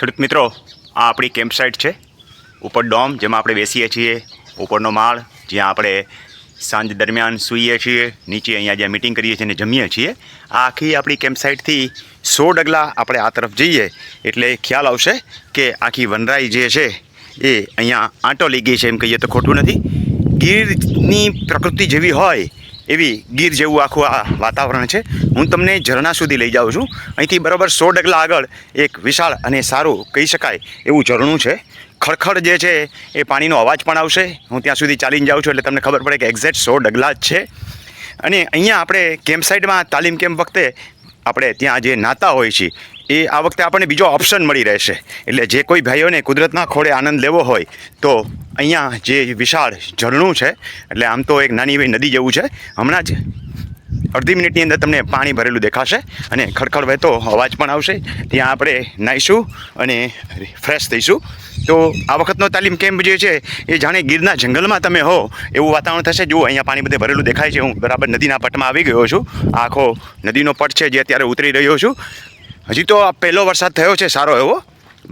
ખેડૂત મિત્રો, આ આપણી કેમ્પ સાઇટ છે. ઉપર ડોમ જેમાં આપણે બેસીએ છીએ, ઉપરનો માળ જ્યાં આપણે સાંજ દરમિયાન સૂઈએ છીએ, નીચે અહીંયા જ્યાં મિટિંગ કરીએ છીએ અને જમીએ છીએ. આ આખી આપણી કેમ્પ સાઇટથી 100 ડગલા આપણે આ તરફ જઈએ એટલે ખ્યાલ આવશે કે આખી વનરાઈ જે છે એ અહીંયા આંટો લઈ ગઈ છે, એમ કહીએ તો ખોટું નથી. ગીરની પ્રકૃતિ જેવી હોય એવી ગીર જેવું આખું આ વાતાવરણ છે. હું તમને ઝરણા સુધી લઈ જાઉં છું. અહીંથી બરાબર 100 ડગલા આગળ એક વિશાળ અને સારું કહી શકાય એવું ઝરણું છે. ખડખડ જે છે એ પાણીનો અવાજ પણ આવશે. હું ત્યાં સુધી ચાલીને જાઉં છું એટલે તમને ખબર પડે કે એક્ઝેક્ટ 100 ડગલા જ છે. અને અહીંયા આપણે કેમ્પ સાઇટમાં તાલીમ કેમ્પ વખતે આપણે ત્યાં જે નાતા હોય છે એ આ વખતે આપણને બીજો ઓપ્શન મળી રહેશે. એટલે જે કોઈ ભાઈઓને કુદરતના ખોળે આનંદ લેવો હોય તો અહીંયા જે વિશાળ ઝરણું છે, એટલે આમ તો એક નાની એવી નદી જેવું છે, હમણાં જ અડધી મિનિટની અંદર તમને પાણી ભરેલું દેખાશે અને ખડખડ વહેતો અવાજ પણ આવશે. ત્યાં આપણે નાહીશું અને ફ્રેશ થઈશું. તો આ વખતનો તાલીમ કેમ્પ જે છે એ જાણે ગીરના જંગલમાં તમે હો એવું વાતાવરણ થશે. જુઓ અહીંયા પાણી બધે ભરેલું દેખાય છે. હું બરાબર નદીના પટમાં આવી ગયો છું. આખો નદીનો પટ છે જે અત્યારે ઉતરી રહ્યો છું. હજી તો આ પહેલો વરસાદ થયો છે સારો એવો,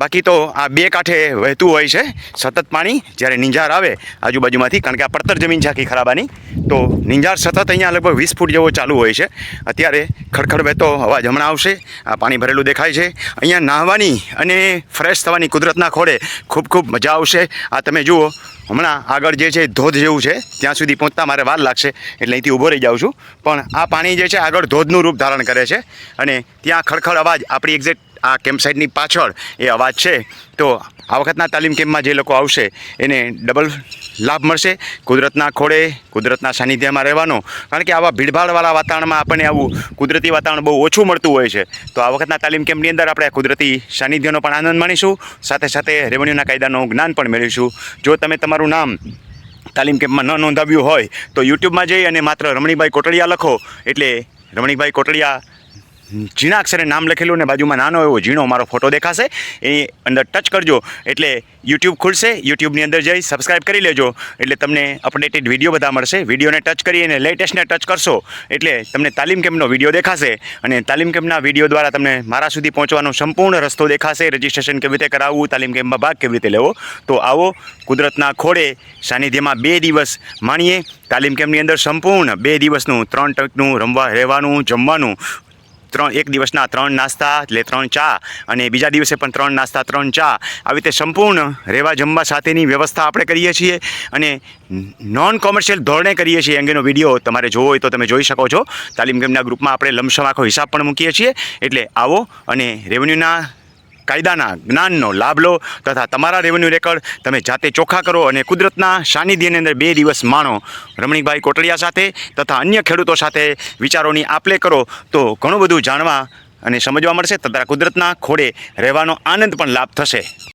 બાકી તો આ બે કાંઠે વહેતું હોય છે સતત પાણી. જ્યારે નિંજાર આવે આજુબાજુમાંથી, કારણ કે આ પડતર જમીન છે આખી ખરાબાની, તો નિંજાર સતત અહીંયા લગભગ 20 ફૂટ જેવો ચાલુ હોય છે. અત્યારે ખડખડ વહેતો અવાજ હમણાં આવશે. આ પાણી ભરેલું દેખાય છે. અહીંયા નાહવાની અને ફ્રેશ થવાની કુદરતના ખોળે ખૂબ ખૂબ મજા આવશે. આ તમે જુઓ, હમણાં આગળ જે છે ધોધ જેવું છે, ત્યાં સુધી પહોંચતા મારે વાર લાગશે એટલે અહીંથી ઊભો રહી જાઉં છું. પણ આ પાણી જે છે આગળ ધોધનું રૂપ ધારણ કરે છે અને ત્યાં ખડખડ અવાજ આપણી એક્ઝેક્ટ આ કેમ્પ સાઇટની પાછળ એ અવાજ છે. તો આ વખતના તાલીમ કેમ્પમાં જે લોકો આવશે એને ડબલ લાભ મળશે કુદરતના ખોળે, કુદરતના સાનિધ્યમાં રહેવાનો. કારણ કે આવા ભીડભાડવાળા વાતાવરણમાં આપણને આવું કુદરતી વાતાવરણ બહુ ઓછું મળતું હોય છે. તો આ વખતના તાલીમ કેમ્પની અંદર આપણે કુદરતી સાનિધ્યનો પણ આનંદ માણીશું, સાથે સાથે રેવન્યુના કાયદાનું જ્ઞાન પણ મેળવીશું. જો તમે તમારું નામ તાલીમ કેમ્પમાં ન નોંધાવ્યું હોય તો યુટ્યુબમાં જઈ અને માત્ર રમણીકભાઈ કોટડિયા લખો એટલે રમણીકભાઈ કોટડિયા ઝીણા અક્ષરે નામ લખેલું ને બાજુમાં નાનો એવો ઝીણો મારો ફોટો દેખાશે. એની અંદર ટચ કરજો એટલે યુટ્યુબ ખુલશે. યુટ્યુબની અંદર જઈ સબસ્ક્રાઈબ કરી લેજો એટલે તમને અપડેટેડ વિડીયો બધા મળશે. વિડીયોને ટચ કરી અને લેટેસ્ટને ટચ કરશો એટલે તમને તાલીમ કેમ્પનો વિડીયો દેખાશે અને તાલીમ કેમ્પના વિડીયો દ્વારા તમને મારા સુધી પહોંચવાનો સંપૂર્ણ રસ્તો દેખાશે. રજિસ્ટ્રેશન કેવી રીતે કરાવવું, તાલીમ કેમ્પમાં ભાગ કેવી રીતે લેવો. તો આવો કુદરતના ખોળે સાનિધ્યમાં 2 દિવસ માણીએ. તાલીમ કેમ્પની અંદર સંપૂર્ણ 2 દિવસનું 3 ટકનું રમવા રહેવાનું, જમવાનું, એક દિવસના 3 નાસ્તા એટલે 3 ચા અને બીજા દિવસે પણ 3 નાસ્તા 3 ચા, આવી રીતે સંપૂર્ણ રહેવા જમવા સાથેની વ્યવસ્થા આપણે કરીએ છીએ અને નોન કોમર્શિયલ ધોરણે કરીએ છીએ. અંગેનો વિડીયો તમારે જોવો હોય તો તમે જોઈ શકો છો. તાલીમ કેમ્પના ગ્રુપમાં આપણે લમસમ આખો હિસાબ પણ મૂકીએ છીએ. એટલે આવો અને રેવન્યુના કાયદાના જ્ઞાનનો લાભ લો તથા તમારા રેવન્યુ રેકર્ડ તમે જાતે ચોખ્ખા કરો અને કુદરતના સાનિધ્યની અંદર 2 દિવસ માણો. રમણીકભાઈ કોટડિયા સાથે તથા અન્ય ખેડૂતો સાથે વિચારોની આપ-લે કરો તો ઘણું બધું જાણવા અને સમજવા મળશે તથા કુદરતના ખોળે રહેવાનો આનંદ પણ લાભ થશે.